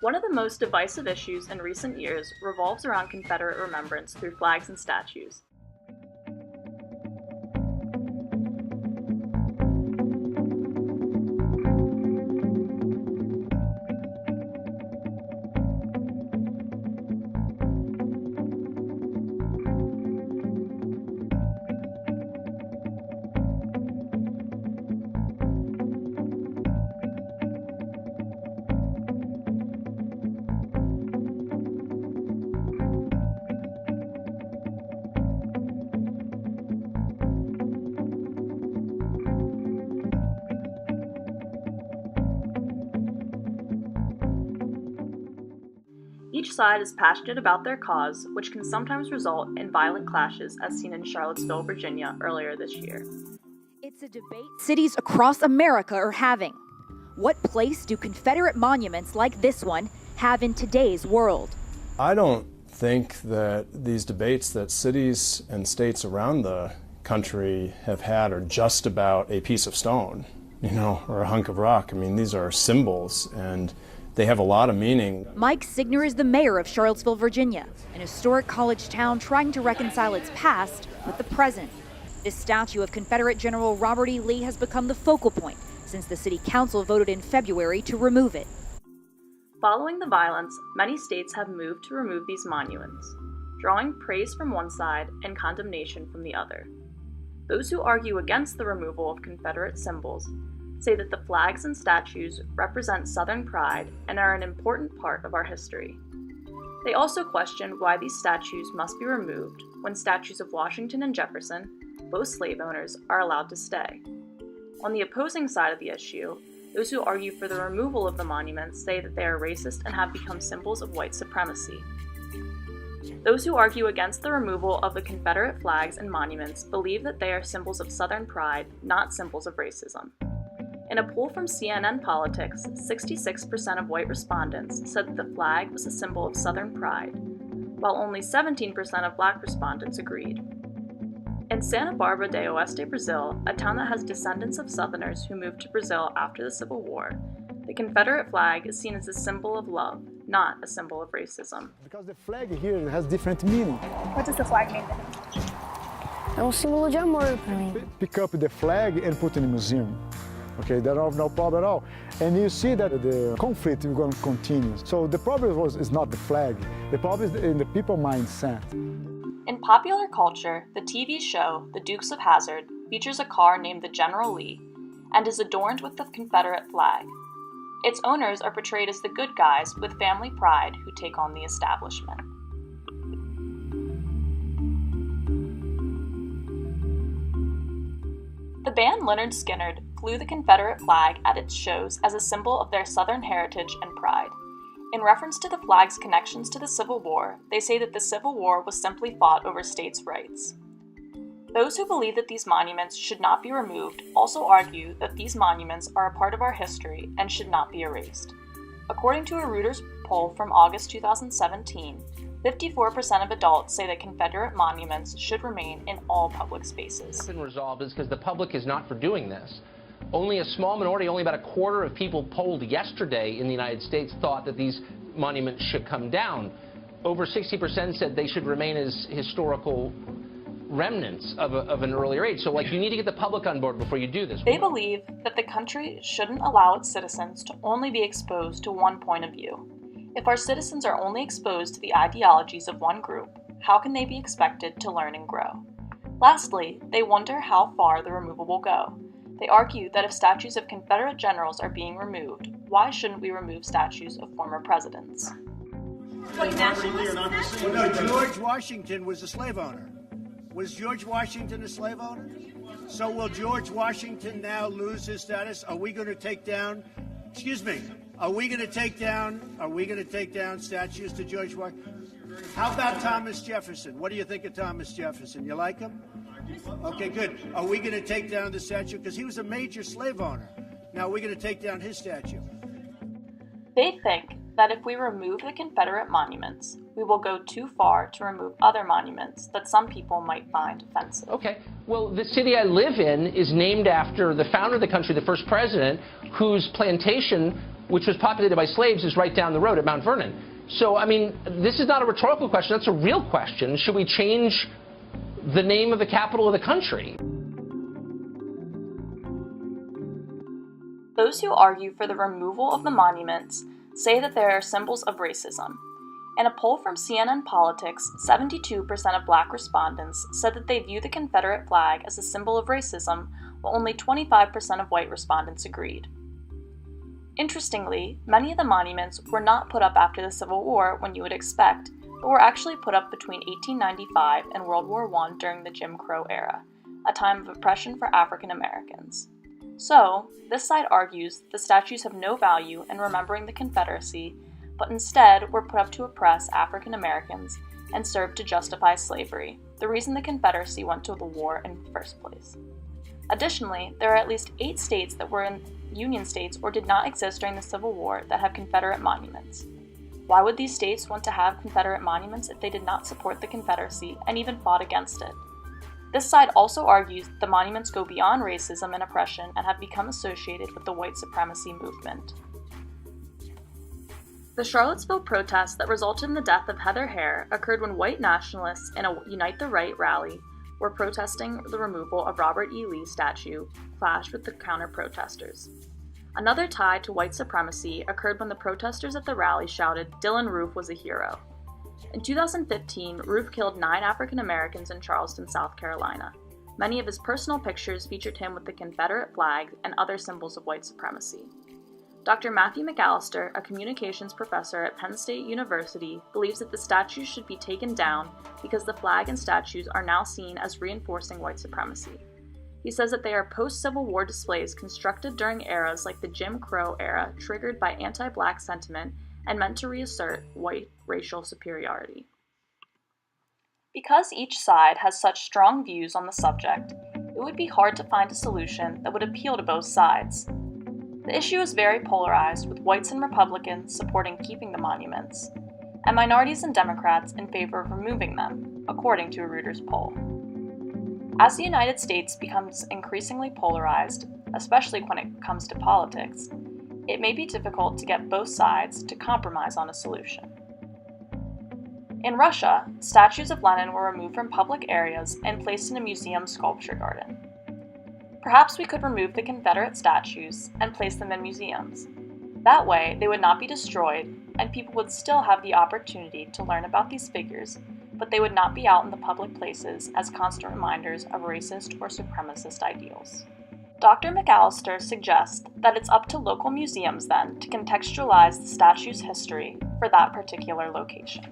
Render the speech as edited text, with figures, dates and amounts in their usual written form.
One of the most divisive issues in recent years revolves around Confederate remembrance through flags and statues. Each side is passionate about their cause, which can sometimes result in violent clashes as seen in Charlottesville, Virginia earlier this year. It's a debate cities across America are having. What place do Confederate monuments like this one have in today's world? I don't think that these debates that cities and states around the country have had are just about a piece of stone, or a hunk of rock. I mean, these are symbols, and they have a lot of meaning. Mike Signer is the mayor of Charlottesville, Virginia, an historic college town trying to reconcile its past with the present. This statue of Confederate General Robert E. Lee has become the focal point since the city council voted in February to remove it. Following the violence, many states have moved to remove these monuments, drawing praise from one side and condemnation from the other. Those who argue against the removal of Confederate symbols say that the flags and statues represent Southern pride and are an important part of our history. They also question why these statues must be removed when statues of Washington and Jefferson, both slave owners, are allowed to stay. On the opposing side of the issue, those who argue for the removal of the monuments say that they are racist and have become symbols of white supremacy. Those who argue against the removal of the Confederate flags and monuments believe that they are symbols of Southern pride, not symbols of racism. In a poll from CNN Politics, 66% of white respondents said that the flag was a symbol of Southern pride, while only 17% of black respondents agreed. In Santa Barbara de Oeste, Brazil, a town that has descendants of Southerners who moved to Brazil after the Civil War, the Confederate flag is seen as a symbol of love, not a symbol of racism. Because the flag here has different meaning. What does the flag mean to him? É símbolo de amor para mim. Pick up the flag and put it in a museum. Okay, there are no problem at all. And you see that the conflict is going to continue. So the problem is not the flag. The problem is in the people mindset. In popular culture, the TV show The Dukes of Hazzard features a car named the General Lee and is adorned with the Confederate flag. Its owners are portrayed as the good guys with family pride who take on the establishment. The band Lynyrd Skynyrd flew the Confederate flag at its shows as a symbol of their Southern heritage and pride. In reference to the flag's connections to the Civil War, they say that the Civil War was simply fought over states' rights. Those who believe that these monuments should not be removed also argue that these monuments are a part of our history and should not be erased. According to a Reuters poll from August 2017, 54% of adults say that Confederate monuments should remain in all public spaces. Been resolved is because the public is not for doing this. Only a small minority, only about a quarter of people polled yesterday in the United States thought that these monuments should come down. Over 60% said they should remain as historical remnants of an earlier age. So, you need to get the public on board before you do this. They believe that the country shouldn't allow its citizens to only be exposed to one point of view. If our citizens are only exposed to the ideologies of one group, how can they be expected to learn and grow? Lastly, they wonder how far the removal will go. They argue that if statues of Confederate generals are being removed, why shouldn't we remove statues of former presidents? No, George Washington was a slave owner. Was George Washington a slave owner? So will George Washington now lose his status? Are we going to take down, are we going to take down statues to George Washington? How about Thomas Jefferson? What do you think of Thomas Jefferson? You like him? Okay, good. Are we going to take down the statue? Because he was a major slave owner. Now, we're going to take down his statue. They think that if we remove the Confederate monuments, we will go too far to remove other monuments that some people might find offensive. Okay. Well, the city I live in is named after the founder of the country, the first president, whose plantation which was populated by slaves, is right down the road at Mount Vernon. So, I mean, this is not a rhetorical question, that's a real question. Should we change the name of the capital of the country? Those who argue for the removal of the monuments say that they are symbols of racism. In a poll from CNN Politics, 72% of Black respondents said that they view the Confederate flag as a symbol of racism, while only 25% of white respondents agreed. Interestingly, many of the monuments were not put up after the Civil War when you would expect, but were actually put up between 1895 and World War I during the Jim Crow era, a time of oppression for African Americans. So, this side argues that the statues have no value in remembering the Confederacy, but instead were put up to oppress African Americans and served to justify slavery, the reason the Confederacy went to the war in the first place. Additionally, there are at least 8 states that were in Union states or did not exist during the Civil War that have Confederate monuments. Why would these states want to have Confederate monuments if they did not support the Confederacy and even fought against it? This side also argues that the monuments go beyond racism and oppression and have become associated with the white supremacy movement. The Charlottesville protests that resulted in the death of Heather Hare occurred when white nationalists in a Unite the Right rally were protesting the removal of Robert E. Lee's statue clashed with the counter-protesters. Another tie to white supremacy occurred when the protesters at the rally shouted, "Dylann Roof was a hero." In 2015, Roof killed 9 African Americans in Charleston, South Carolina. Many of his personal pictures featured him with the Confederate flag and other symbols of white supremacy. Dr. Matthew McAllister, a communications professor at Penn State University, believes that the statues should be taken down because the flag and statues are now seen as reinforcing white supremacy. He says that they are post-Civil War displays constructed during eras like the Jim Crow era, triggered by anti-Black sentiment and meant to reassert white racial superiority. Because each side has such strong views on the subject, it would be hard to find a solution that would appeal to both sides. The issue is very polarized, with whites and Republicans supporting keeping the monuments, and minorities and Democrats in favor of removing them, according to a Reuters poll. As the United States becomes increasingly polarized, especially when it comes to politics, it may be difficult to get both sides to compromise on a solution. In Russia, statues of Lenin were removed from public areas and placed in a museum sculpture garden. Perhaps we could remove the Confederate statues and place them in museums. That way, they would not be destroyed, and people would still have the opportunity to learn about these figures, but they would not be out in the public places as constant reminders of racist or supremacist ideals. Dr. McAllister suggests that it's up to local museums then to contextualize the statue's history for that particular location.